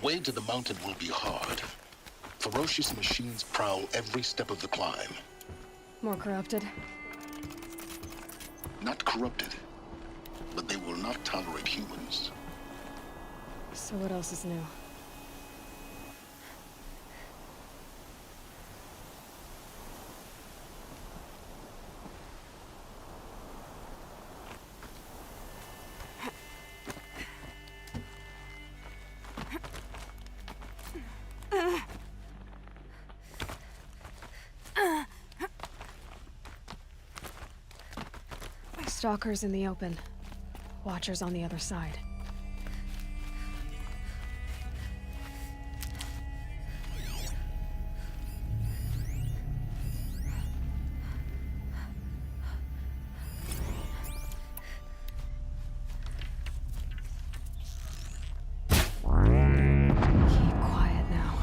way to the mountain will be hard. Ferocious machines prowl every step of the climb. More corrupted? Not corrupted, but they will not tolerate humans. So what else is new? Stalkers in the open. Watchers on the other side. Keep quiet now.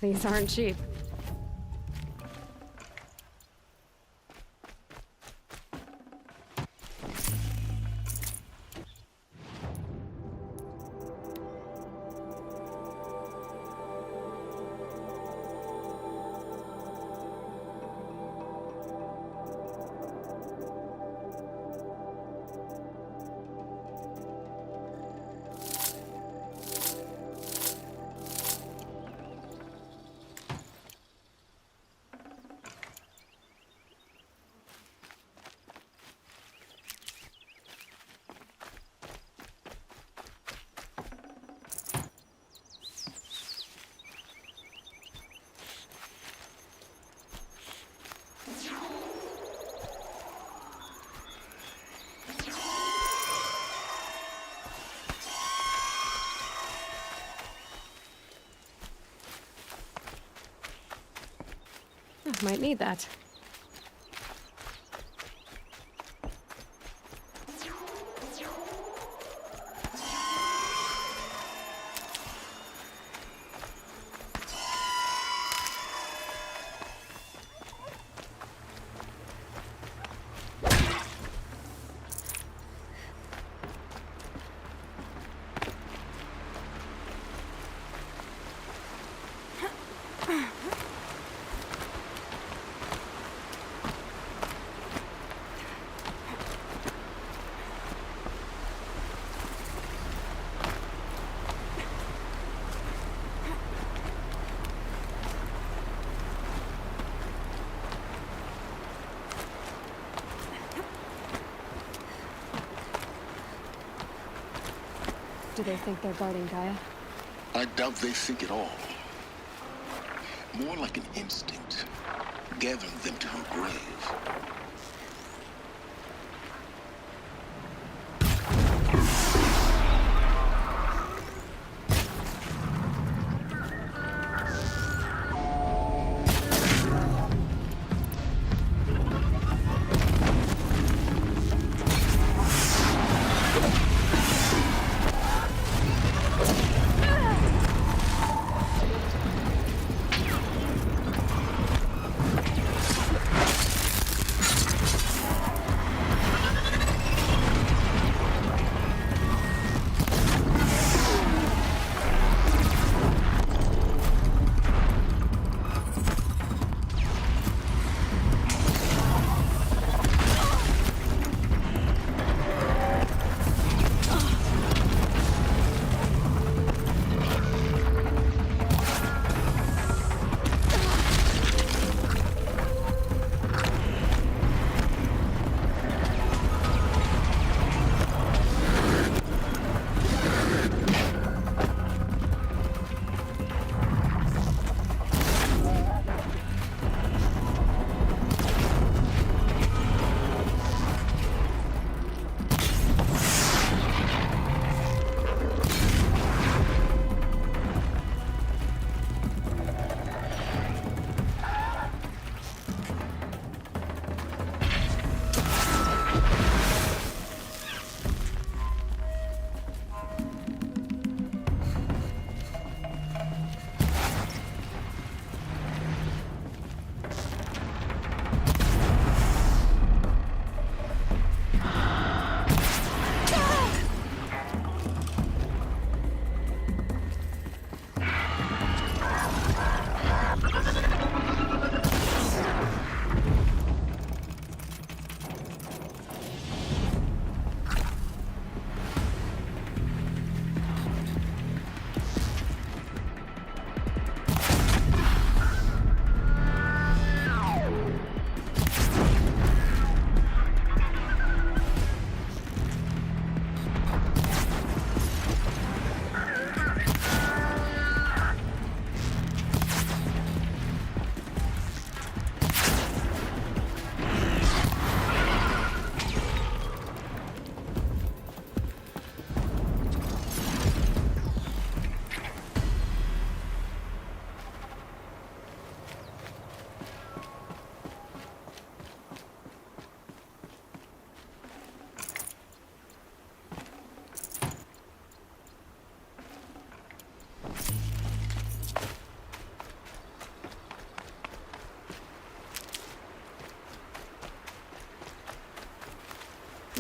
These aren't cheap. Might need that. Do they think they're guarding Gaia? I doubt they think at all. More like an instinct, gathering them to her grave.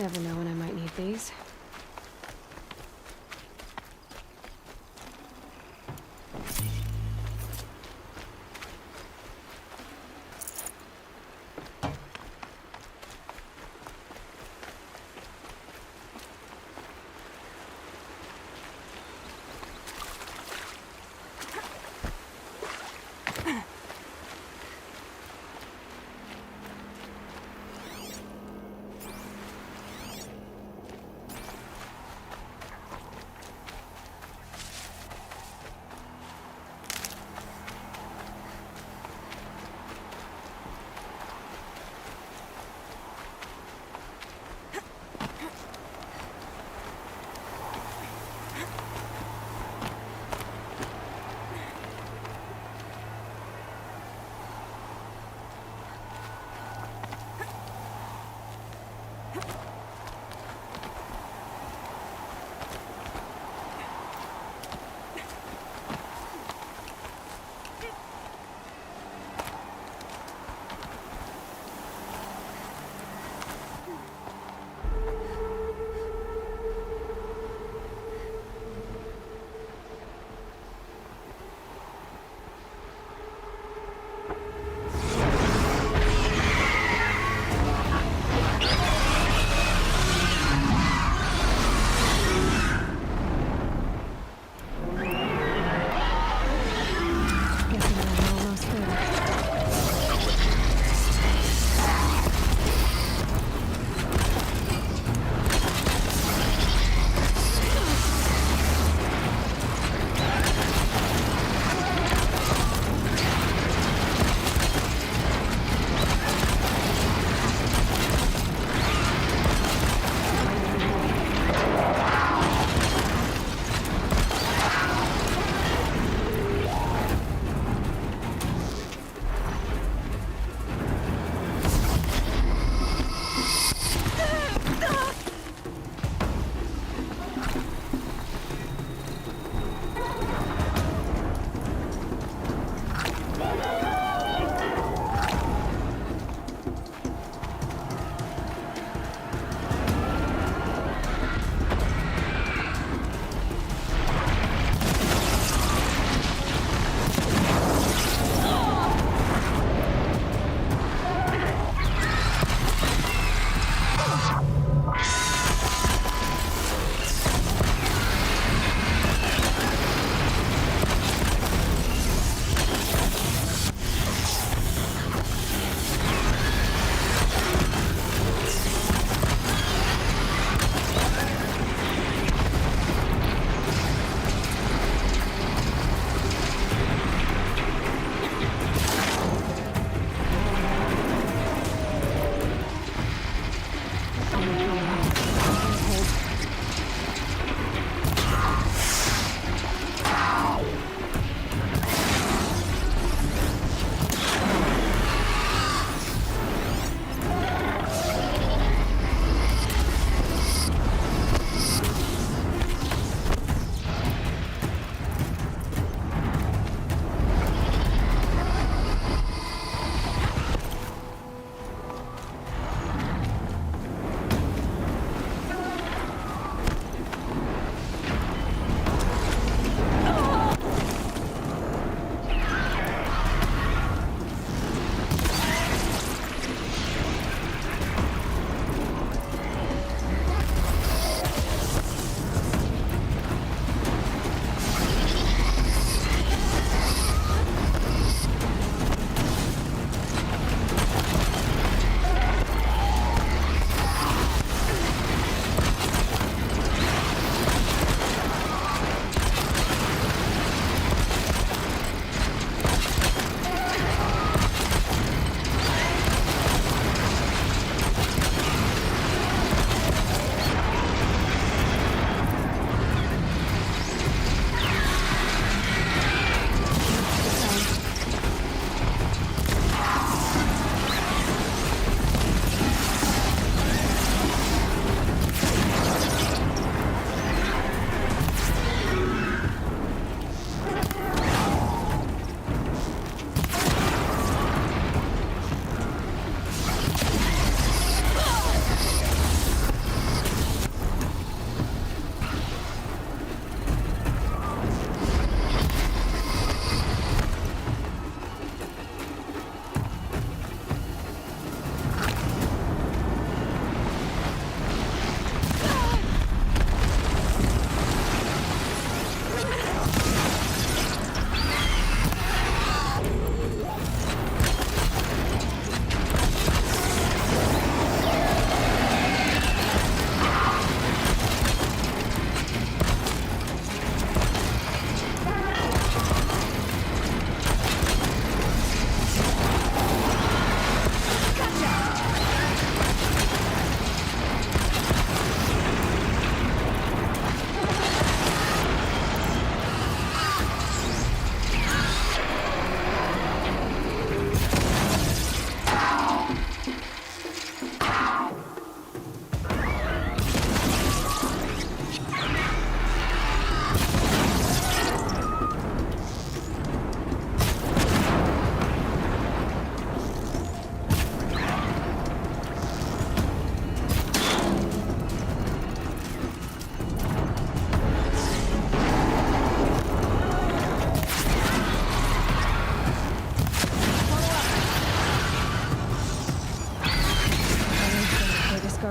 Never know when I might need these.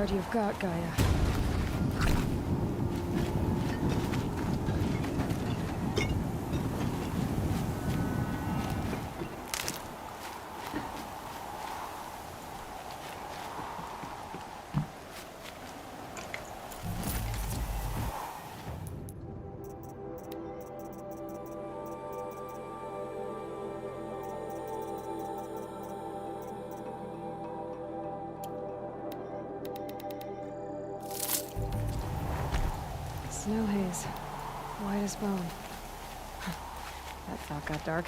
guard you've got, Gaia. Snow haze. White as bone. That thought got dark.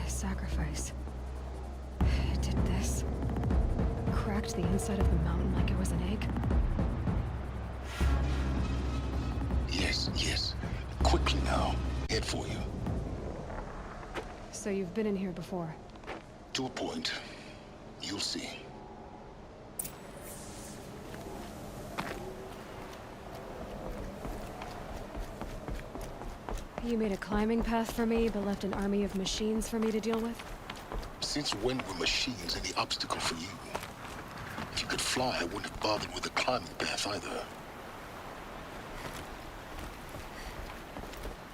Sacrifice. It did this. Cracked the inside of the mountain like it was an egg. Yes, yes. Quickly now. Head for you. So you've been in here before? To a point. You'll see. You made a climbing path for me, but left an army of machines for me to deal with? Since when were machines any obstacle for you? If you could fly, I wouldn't have bothered with the climbing path either.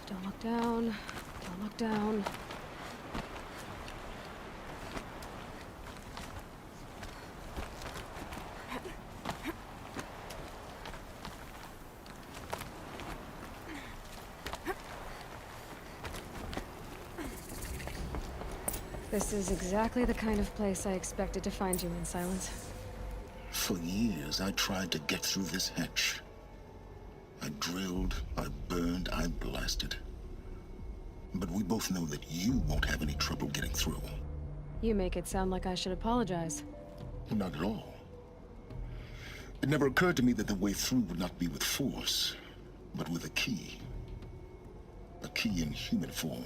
Don't look down. Don't look down. This is exactly the kind of place I expected to find you in, Silence. For years, I tried to get through this hatch. I drilled, I burned, I blasted. But we both know that you won't have any trouble getting through. You make it sound like I should apologize. Not at all. It never occurred to me that the way through would not be with force, but with a key. A key in human form.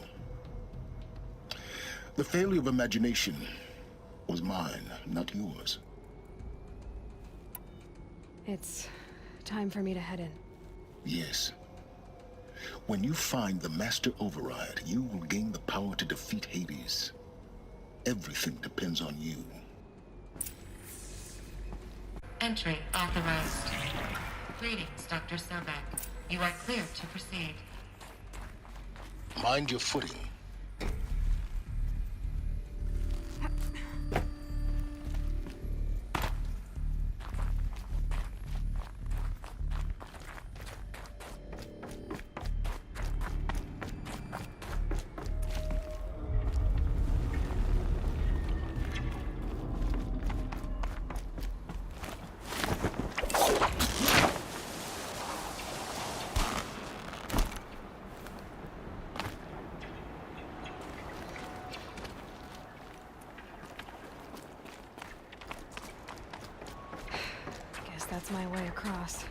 The failure of imagination was mine, not yours. It's time for me to head in. Yes. When you find the Master Override, you will gain the power to defeat Hades. Everything depends on you. Entry authorized. Greetings, Dr. Sobek. You are cleared to proceed. Mind your footing. That's my way across.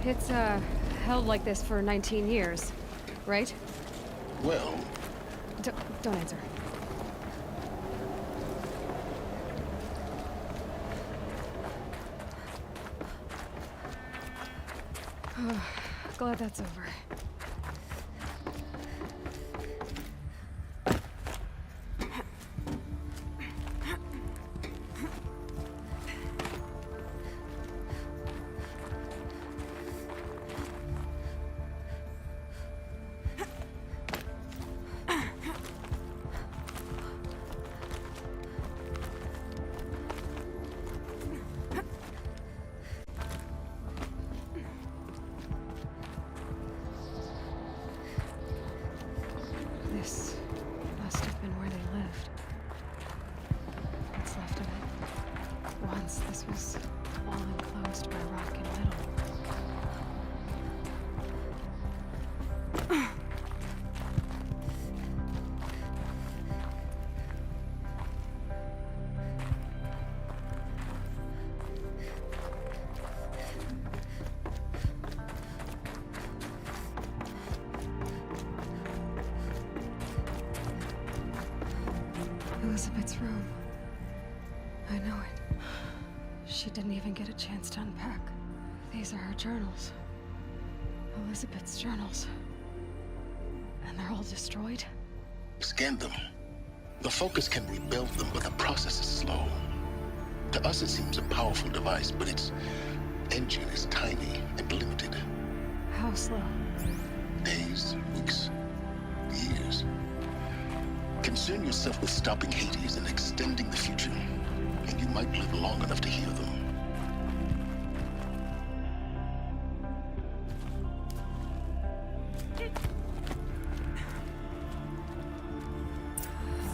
It's, held like this for 19 years, right? Well... Don't answer. Glad that's over. This must have been where they lived. This was all enclosed by rock and metal. Elizabeth's room. I know it. She didn't even get a chance to unpack. These are her journals. Elizabeth's journals. And they're all destroyed? Scan them. The Focus can rebuild them, but the process is slow. To us, it seems a powerful device, but its engine is tiny and limited. How slow? Days, weeks, years. Concern yourself with stopping Hades and extending the future, and you might live long enough to hear them.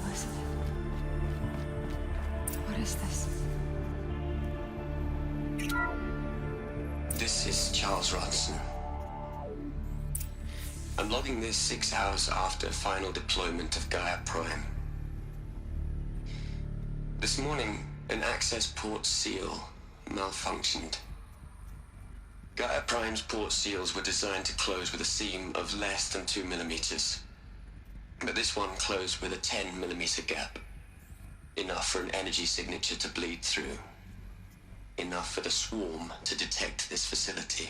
Elizabeth. What is this? This is Charles Ronson. I'm logging this 6 hours after final deployment of Gaia Prime. This morning, an access port seal malfunctioned. Gaia Prime's port seals were designed to close with a seam of less than 2 millimeters. But this one closed with a 10 millimeter gap. Enough for an energy signature to bleed through. Enough for the swarm to detect this facility.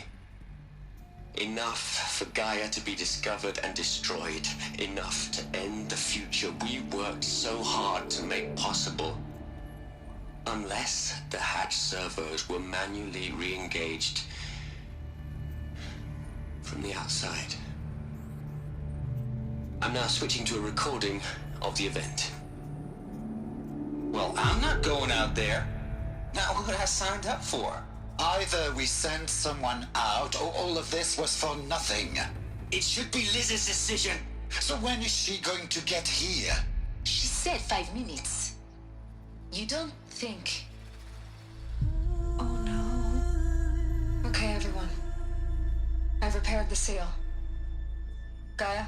Enough for Gaia to be discovered and destroyed. Enough to end the future we worked so hard to make possible. Unless the hatch servos were manually re-engaged from the outside. I'm now switching to a recording of the event. Well, I'm not going out there. Now, what I signed up for? Either we send someone out, or all of this was for nothing. It should be Liz's decision. So when is she going to get here? She said 5 minutes. You don't think... Oh no. Okay, everyone. I've repaired the seal. Gaia?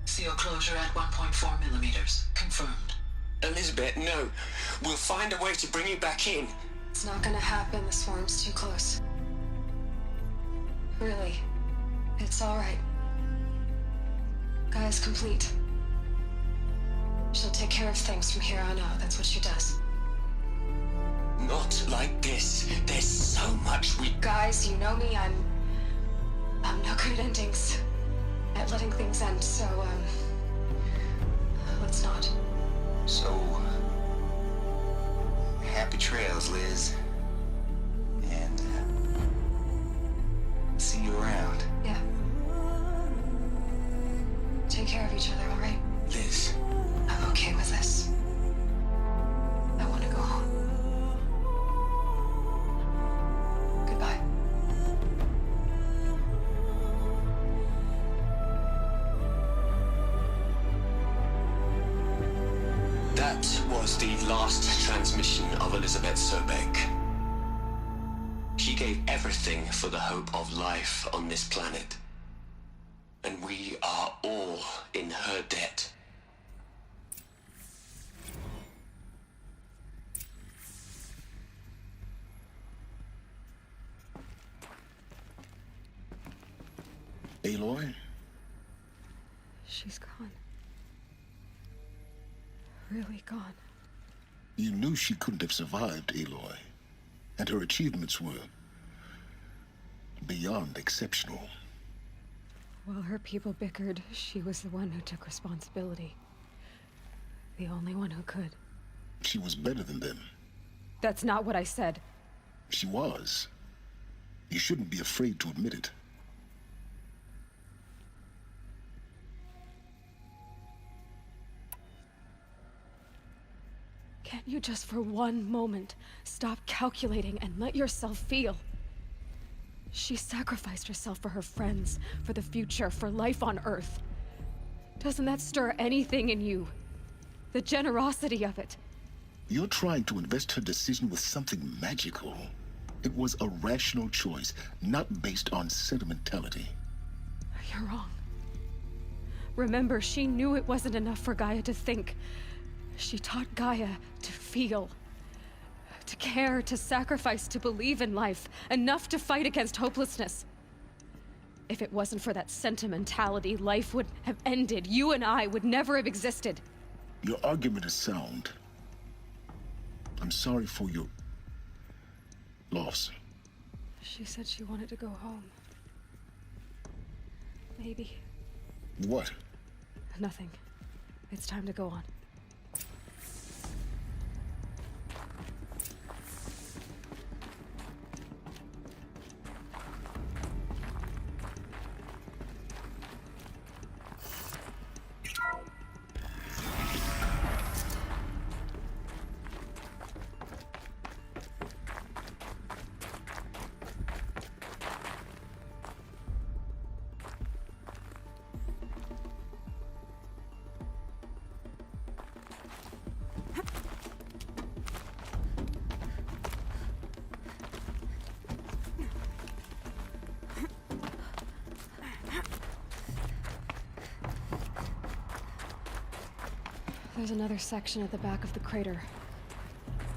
Seal closure at 1.4 millimeters. Confirmed. Elizabeth, no. We'll find a way to bring you back in. It's not gonna happen. The swarm's too close. Really. It's alright. Gaia's complete. She'll take care of things from here on out. That's what she does. Not like this. There's so much we... Guys, you know me. I'm no good at endings. At letting things end, so, let's not. So... happy trails, Liz. And, see you around. Yeah. Take care of each other, alright? Liz. I'm okay with this. I want to go home. Goodbye. That was the last transmission of Elizabeth Sobek. She gave everything for the hope of life on this planet. And we are all in her debt. Aloy? She's gone. Really gone. You knew she couldn't have survived, Aloy. And her achievements were beyond exceptional. While her people bickered, she was the one who took responsibility. The only one who could. She was better than them. That's not what I said. She was. You shouldn't be afraid to admit it. Can't you just for one moment stop calculating and let yourself feel? She sacrificed herself for her friends, for the future, for life on Earth. Doesn't that stir anything in you? The generosity of it. You're trying to invest her decision with something magical. It was a rational choice, not based on sentimentality. You're wrong. Remember, she knew it wasn't enough for Gaia to think. She taught Gaia to feel. To care, to sacrifice, to believe in life. Enough to fight against hopelessness. If it wasn't for that sentimentality, life would have ended. You and I would never have existed. Your argument is sound. I'm sorry for your loss. She said she wanted to go home. Maybe. What? Nothing. It's time to go on. There's another section at the back of the crater.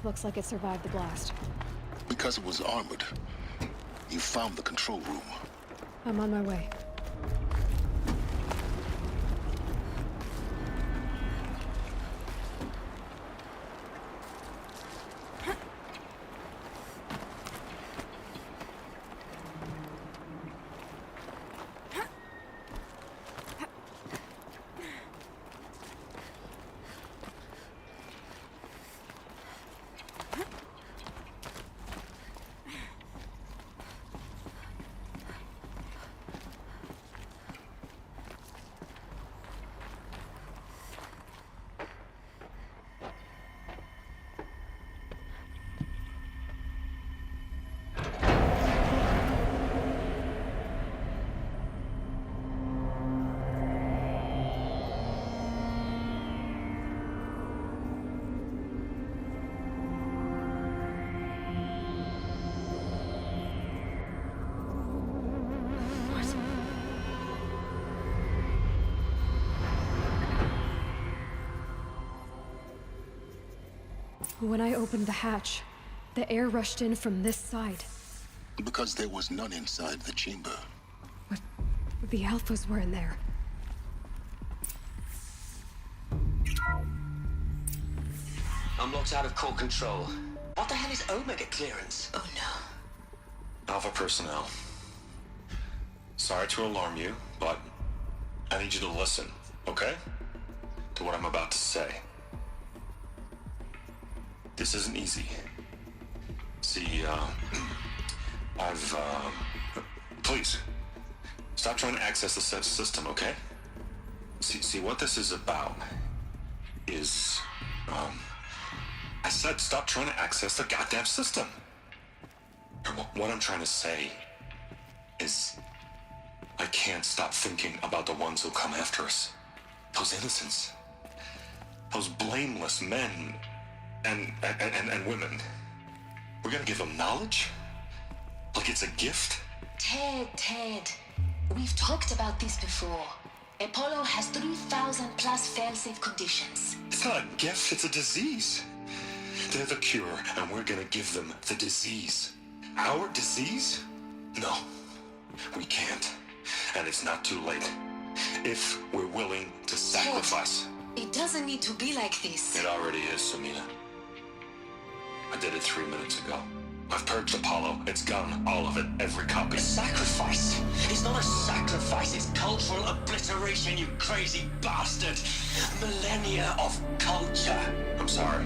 Looks like it survived the blast. Because it was armored. You found the control room. I'm on my way. When I opened the hatch, the air rushed in from this side. Because there was none inside the chamber. But the Alphas were in there. I'm locked out of core control. What the hell is Omega clearance? Oh no. Alpha personnel. Sorry to alarm you, but I need you to listen, okay? To what I'm about to say. This isn't easy. See, please, stop trying to access the system, okay? See, what this is about is, I said stop trying to access the goddamn system. What I'm trying to say is, I can't stop thinking about the ones who'll come after us. Those innocents. Those blameless men and women. We're gonna give them knowledge? Like it's a gift? Ted. We've talked about this before. Apollo has 3,000 plus fail-safe conditions. It's not a gift, it's a disease. They're the cure, and we're gonna give them the disease. Our disease? No, we can't. And it's not too late. If we're willing to sacrifice. It doesn't need to be like this. It already is, Samina. I did it 3 minutes ago. I've purged Apollo. It's gone. All of it. Every copy. A sacrifice? It's not a sacrifice, it's cultural obliteration, you crazy bastard! Millennia of culture! I'm sorry.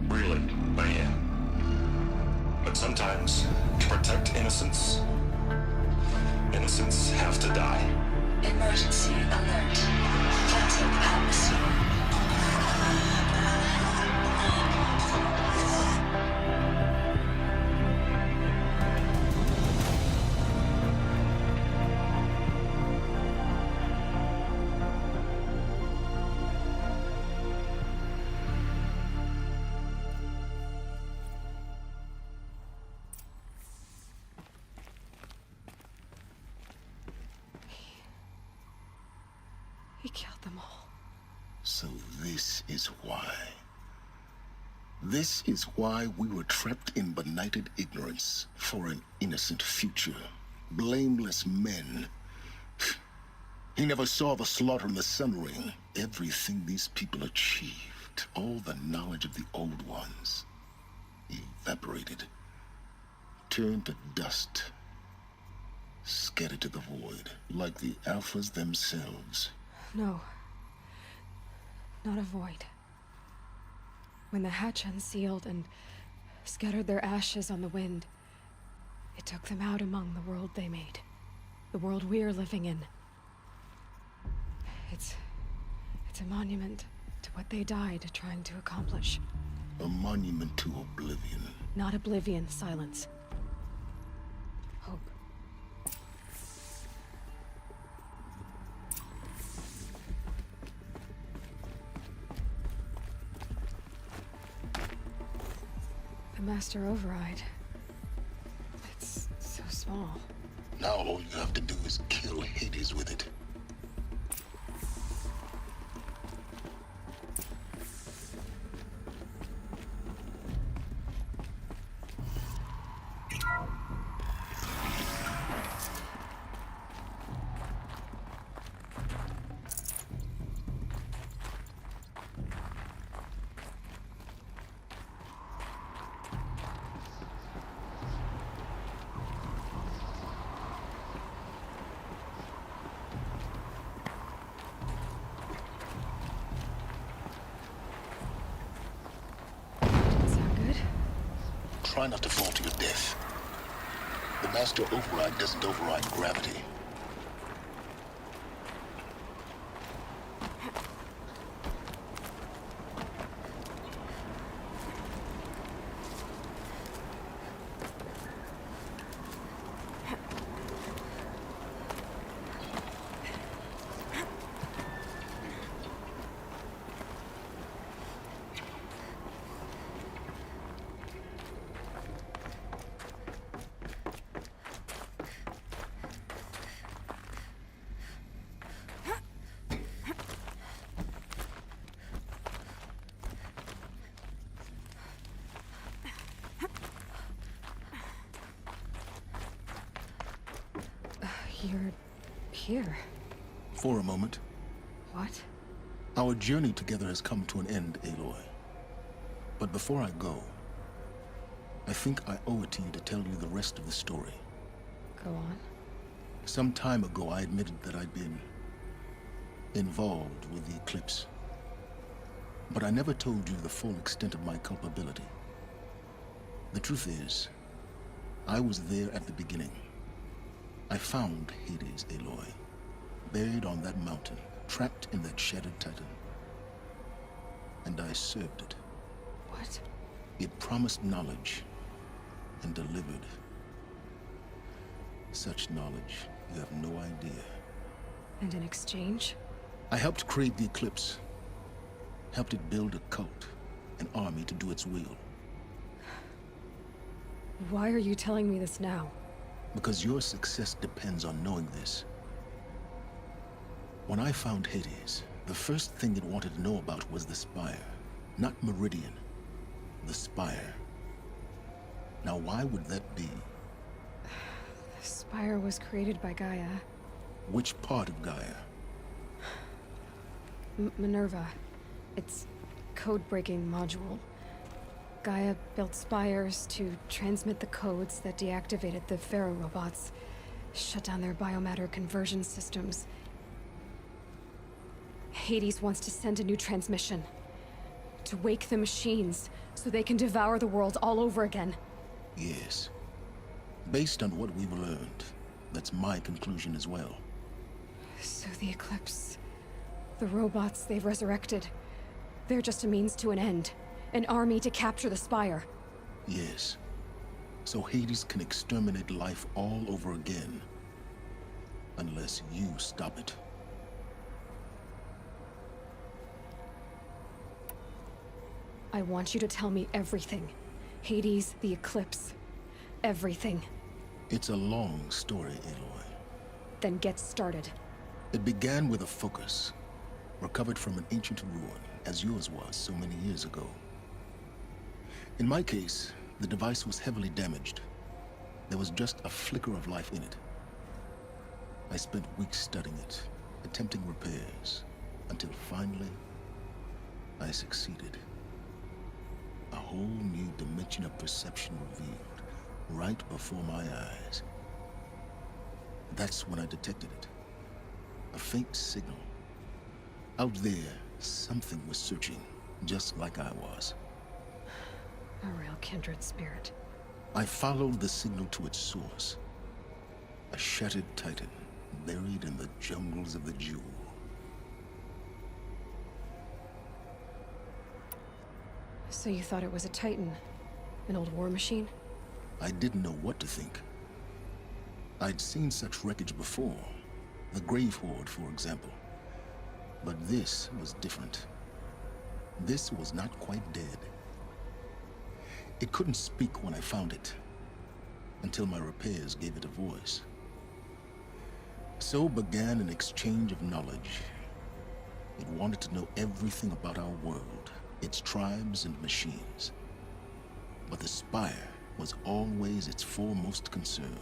Really, I am. But sometimes, to protect innocence, innocents have to die. Emergency alert. Flooding atmosphere. He killed them all. So this is why. This is why we were trapped in benighted ignorance for an innocent future. Blameless men. He never saw the slaughter in the Sun Ring. Everything these people achieved, all the knowledge of the old ones, evaporated, turned to dust, scattered to the void, like the Alphas themselves. No. Not a void. When the hatch unsealed and scattered their ashes on the wind, it took them out among the world they made. The world we're living in. It's a monument to what they died trying to accomplish. A monument to oblivion. Not oblivion, silence. Hope. The Master Override. It's so small. Now all you have to do is kill Hades with it. Try not to fall to your death. The Master Override doesn't override gravity. You're here. For a moment. What? Our journey together has come to an end, Aloy. But before I go, I think I owe it to you to tell you the rest of the story. Go on. Some time ago, I admitted that I'd been involved with the eclipse. But I never told you the full extent of my culpability. The truth is, I was there at the beginning. I found Hades, Aloy, buried on that mountain, trapped in that shattered titan. And I served it. What? It promised knowledge and delivered. Such knowledge, you have no idea. And in exchange? I helped create the eclipse. Helped it build a cult, an army to do its will. Why are you telling me this now? Because your success depends on knowing this. When I found Hades, the first thing it wanted to know about was the Spire. Not Meridian. The Spire. Now why would that be? The Spire was created by Gaia. Which part of Gaia? Minerva. Its code-breaking module. Gaia built spires to transmit the codes that deactivated the Pharaoh robots, shut down their biomatter conversion systems. Hades wants to send a new transmission. To wake the machines, so they can devour the world all over again. Yes. Based on what we've learned, that's my conclusion as well. So the Eclipse... the robots they've resurrected... they're just a means to an end. An army to capture the Spire. Yes. So Hades can exterminate life all over again. Unless you stop it. I want you to tell me everything. Hades, the Eclipse. Everything. It's a long story, Aloy. Then get started. It began with a focus. recovered from an ancient ruin, as yours was so many years ago. In my case, the device was heavily damaged. There was just a flicker of life in it. I spent weeks studying it, attempting repairs, until finally, I succeeded. A whole new dimension of perception revealed, right before my eyes. That's when I detected it. A faint signal. Out there, something was searching, just like I was. A real kindred spirit. I followed the signal to its source. A shattered titan, buried in the jungles of the Jewel. So you thought it was a titan? An old war machine? I didn't know what to think. I'd seen such wreckage before. The Grave Horde, for example. But this was different. This was not quite dead. It couldn't speak when I found it, until my repairs gave it a voice. So began an exchange of knowledge. It wanted to know everything about our world, its tribes and machines. But the Spire was always its foremost concern.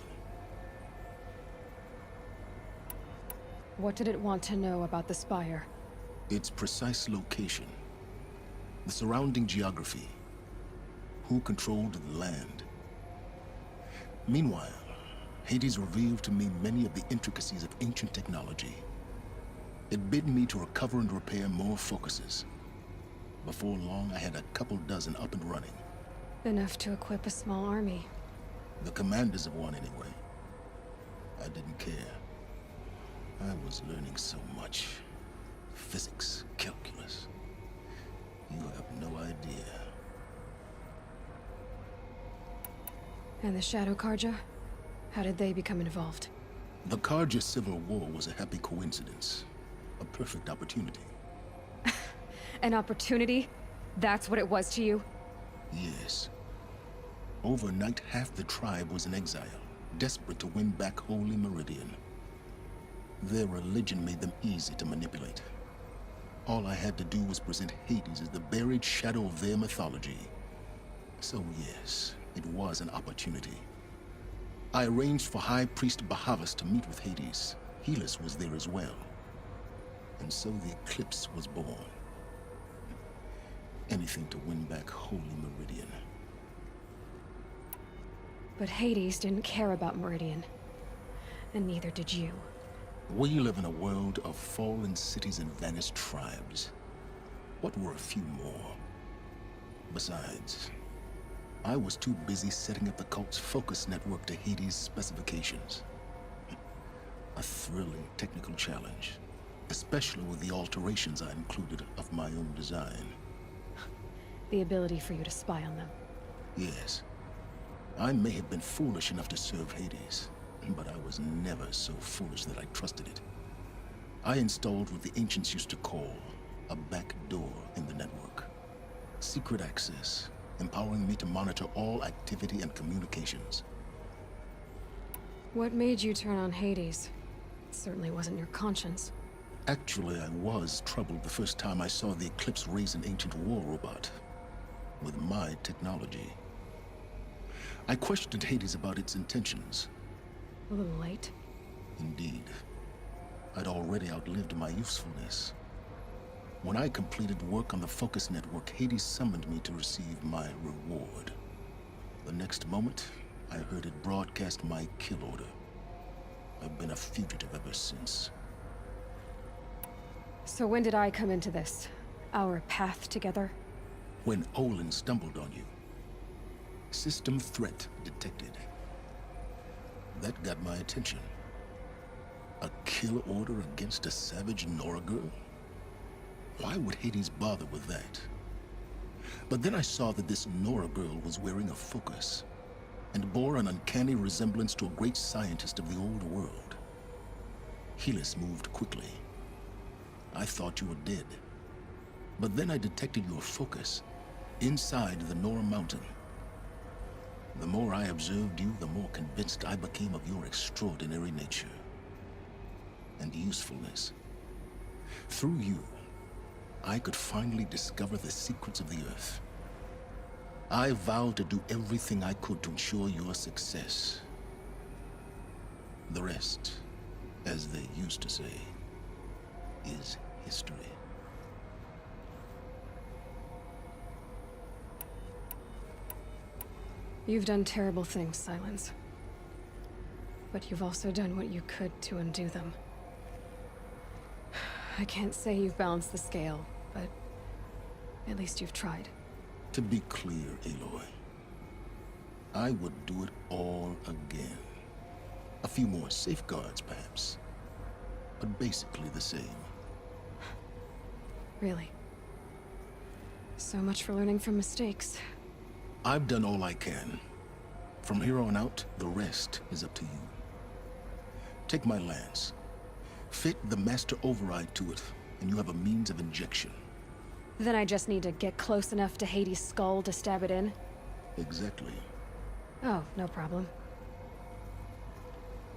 What did it want to know about the Spire? Its precise location, the surrounding geography, who controlled the land. Meanwhile, Hades revealed to me many of the intricacies of ancient technology. It bid me to recover and repair more focuses. Before long, I had a couple dozen up and running. Enough to equip a small army. The commanders of one, anyway. I didn't care. I was learning so much. Physics, calculus. You have no idea. And the Shadow Karja? How did they become involved? The Karja Civil War was a happy coincidence. A perfect opportunity. An opportunity? That's what it was to you? Yes. Overnight, half the tribe was in exile, desperate to win back Holy Meridian. Their religion made them easy to manipulate. All I had to do was present Hades as the buried shadow of their mythology. So yes, it was an opportunity. I arranged for High Priest Bahavas to meet with Hades. Helis was there as well. And so the eclipse was born. Anything to win back Holy Meridian. But Hades didn't care about Meridian. And neither did you. We live in a world of fallen cities and vanished tribes. What were a few more? Besides, I was too busy setting up the cult's focus network to Hades' specifications. A thrilling technical challenge, especially with the alterations I included of my own design. The ability for you to spy on them. Yes. I may have been foolish enough to serve Hades, but I was never so foolish that I trusted it. I installed what the ancients used to call a back door in the network. Secret access, empowering me to monitor all activity and communications. What made you turn on Hades? It certainly wasn't your conscience. Actually, I was troubled the first time I saw the Eclipse raise an ancient war robot. With my technology. I questioned Hades about its intentions. A little late. Indeed. I'd already outlived my usefulness. When I completed work on the Focus Network, Hades summoned me to receive my reward. The next moment, I heard it broadcast my kill order. I've been a fugitive ever since. So when did I come into this? Our path together? When Olin stumbled on you. System threat detected. That got my attention. A kill order against a savage Nora girl? Why would Hades bother with that? But then I saw that this Nora girl was wearing a focus, and bore an uncanny resemblance to a great scientist of the old world. Helis moved quickly. I thought you were dead. But then I detected your focus inside the Nora mountain. The more I observed you, the more convinced I became of your extraordinary nature and usefulness. Through you, I could finally discover the secrets of the Earth. I vowed to do everything I could to ensure your success. The rest, as they used to say, is history. You've done terrible things, Silence. But you've also done what you could to undo them. I can't say you've balanced the scale, but at least you've tried. To be clear, Aloy, I would do it all again. A few more safeguards, perhaps, but basically the same. Really? So much for learning from mistakes. I've done all I can. From here on out, the rest is up to you. Take my lance. Fit the master override to it, and you have a means of injection. Then I just need to get close enough to Hades' skull to stab it in? Exactly. Oh, no problem.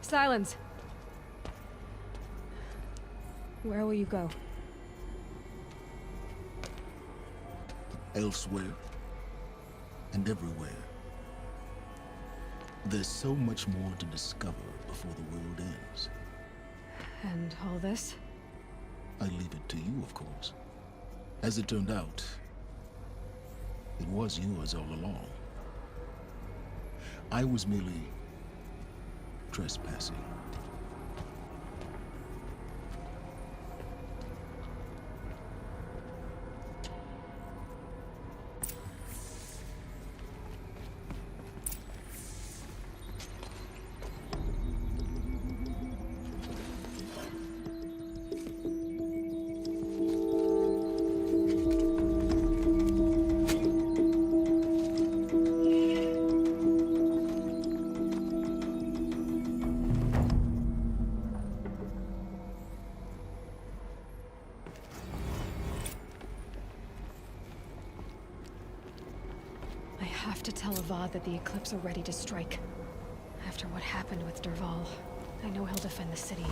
Silence! Where will you go? Elsewhere. And everywhere. There's so much more to discover before the world ends. And all this? I leave it to you, of course. As it turned out, it was yours all along. I was merely trespassing. I have to tell Avad that the Eclipse are ready to strike. After what happened with Dervahl, I know he'll defend the city.